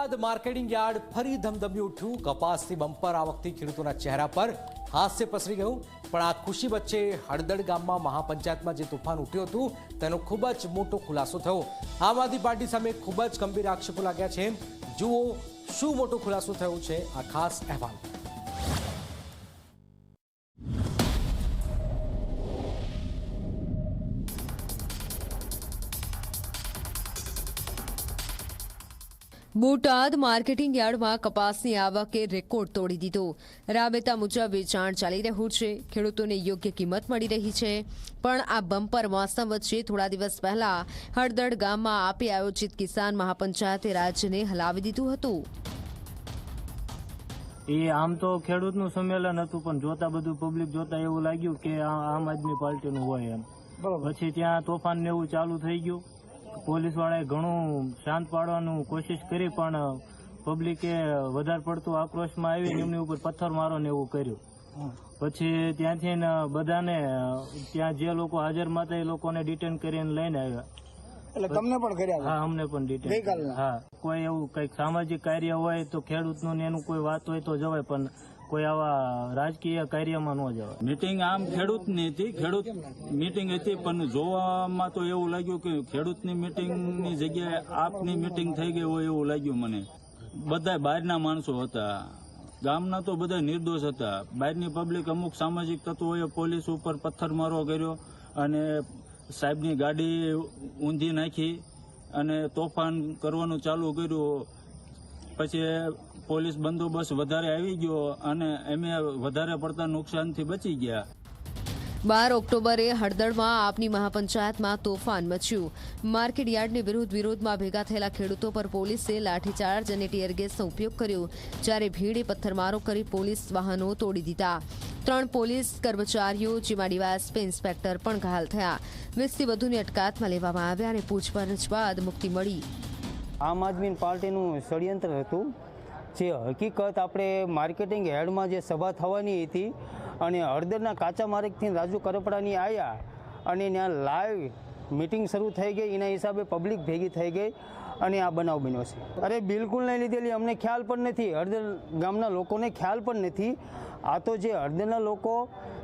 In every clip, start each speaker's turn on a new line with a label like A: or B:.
A: Botad marketing yard ફરી ધમધમી ઉઠ્યું। કપાસથી bumper આવકથી ખેડૂતોના ચહેરા પર હાસ્ય પસરી ગયું। પણ આ ખુશી વચ્ચે હળદળ ગામમાં મહાપંચાયતમાં જે તોફાન ઉઠ્યું હતું તેનો ખૂબ જ મોટો ખુલાસો થયો। આમ આદમી પાર્ટી સામે ખૂબ જ ગંભીર આક્ષેપો લાગ્યા છે। જુઓ શું મોટો ખુલાસો થયો છે આ ખાસ અહેવાલ।
B: બોટાદ માર્કેટિંગ યાર્ડમાં કપાસની આવકે રેકોર્ડ તોડી દીધો। રાબેતા મુજબ વેચાણ ચાલી રહ્યું છે, ખેડૂતોને યોગ્ય કિંમત મળી રહી છે। પણ આ બમ્પર મોસમ વચ્ચે થોડા દિવસ પહેલા હળદળ ગામમાં આપે આયોજિત કિસાન મહાપંચાયતે રાજ્યને હલાવી દીધું હતું।
C: એ આમ તો ખેડૂતનું સંમેલન હતું, પણ જોતા બધું પબ્લિક જોતા એવું લાગ્યું કે આમ આદમી પાર્ટીનું હોય એમ। પછી ત્યાં તોફાન ને એવું ચાલુ થઈ ગયું। પોલીસ વાળાએ ઘણું શાંત પાડવાનું કોશિશ કરી, પણ પબ્લિકે વધારે પડતું આક્રોશમાં આવી એમની ઉપર પથ્થરમારો ને એવું કર્યું। પછી ત્યાંથી બધાને ત્યાં જે લોકો હાજરમાં હતા એ લોકોને ડિટેન કરીને લઈને આવ્યા।
D: એટલે તમને પણ કર્યા?
C: હા, અમને પણ ડિટેન। હા, કોઈ એવું કઈક સામાજિક કાર્ય હોય તો ખેડૂતનું ને એનું કોઈ વાત હોય તો જવાય, પણ કોઈ આવા રાજકીય કાર્યમાં ન જવાય।
E: મીટિંગ આમ ખેડૂતની હતી, ખેડૂત મીટિંગ હતી, પણ જોવામાં તો એવું લાગ્યું કે ખેડૂતની મીટિંગની જગ્યાએ આપની મીટિંગ થઈ ગઈ હોય એવું લાગ્યું મને। બધા બહારના માણસો હતા, ગામના તો બધા નિર્દોષ હતા। બહારની પબ્લિક અમુક સામાજિક તત્વોએ પોલીસ ઉપર પથ્થરમારો કર્યો અને સાહેબની ગાડી ઊંધી નાખી અને તોફાન કરવાનું ચાલુ કર્યું। પછી પોલીસ બંદોબસ્ત વધારે આવી ગયો અને અમે વધારે પડતા નુકસાનથી બચી ગયા।
B: 12 ઓક્ટોબરે હળદળમાં આપની મહાપંચાયતમાં તોફાન મચ્યું। માર્કેટ યાર્ડની વિરોધમાં ભેગા થયેલા ખેડૂતો પર પોલીસે લાઠીચાર્જ અને ટીયરગેસનો ઉપયોગ કર્યો, જ્યારે ભીડે પથ્થરમારો કરી પોલીસ વાહનો તોડી દીધા। 3 પોલીસ કર્મચારીઓ, જેમાં ડીવાયએસપી ઇન્સ્પેક્ટર પણ ઘાયલ થયા। 20થી વધુની અટકાયતમાં લેવામાં આવ્યા અને પૂછપરછ બાદ મુક્તિ મળી।
F: આમ આદમી પાર્ટીનું ષડયંત્ર હતું, જે હકીકત આપણે માર્કેટિંગ યાર્ડમાં જે સભા થવાની હતી અને હળદરના કાચા માર્ગથી રાજુ કરપડાની આવ્યા અને ત્યાં લાઈવ મિટિંગ શરૂ થઈ ગઈ, એના હિસાબે પબ્લિક ભેગી થઈ ગઈ અને આ બનાવ બન્યો છે। અરે બિલકુલ નહીં લીધેલી, અમને ખ્યાલ પણ નથી, હળદર ગામના લોકોને ખ્યાલ પણ નથી। આ તો જે હળદરના લોકો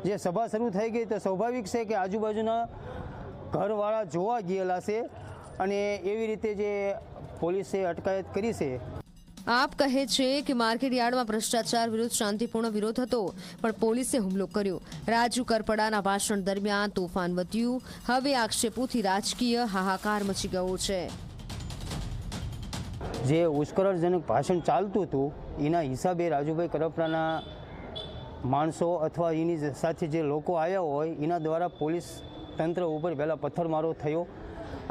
F: જે સભા શરૂ થઈ ગઈ તો સ્વાભાવિક છે કે આજુબાજુના ઘરવાળા જોવા ગયેલા છે અને એવી રીતે જે પોલીસે અટકાયત કરી છે।
B: આપ કહે છે કે માર્કેટ યાર્ડમાં ભ્રષ્ટાચાર વિરુદ્ધ શાંતિપૂર્ણ વિરોધ હતો, પણ પોલીસે હુમલો કર્યો। રાજુ કરપડાના ભાષણ દરમિયાન તોફાન વધ્યું। હવે આક્ષેપોથી રાજકીય હાહાકાર મચી ગયો છે।
F: જે ઉશ્કેરણજનક ભાષણ ચાલતું હતું એના હિસાબે રાજુભાઈ કરપડાના માણસો અથવા એની સાથે જે લોકો આવ્યા હોય એના દ્વારા પોલીસ તંત્ર ઉપર પહેલાં પથ્થરમારો થયો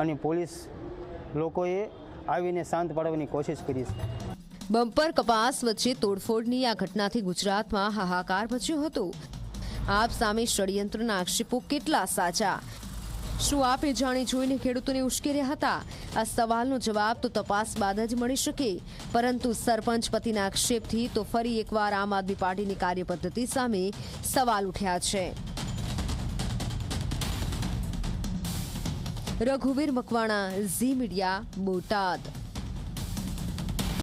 F: અને પોલીસ લોકોએ આવીને શાંત પાડવાની કોશિશ કરી છે।
B: બમ્પર કપાસ વચ્ચે તોડફોડની આ ઘટનાથી ગુજરાતમાં હાહાકાર મચ્યો હતો। આપ સામે ષડયંત્રના આક્ષેપો કેટલા સાચા? શું આપે જાણી જોઈને ખેડૂતોને ઉશ્કેર્યા હતા? આ સવાલનો જવાબ તો તપાસ બાદ જ મળી શકે। પરંતુ સરપંચ પતિના આક્ષેપથી તો ફરી એકવાર આમ આદમી પાર્ટીની કાર્યપદ્ધતિ સામે સવાલ ઉઠ્યા છે। રઘુવીર મકવાણા, ઝી મીડિયા, બોટાદ।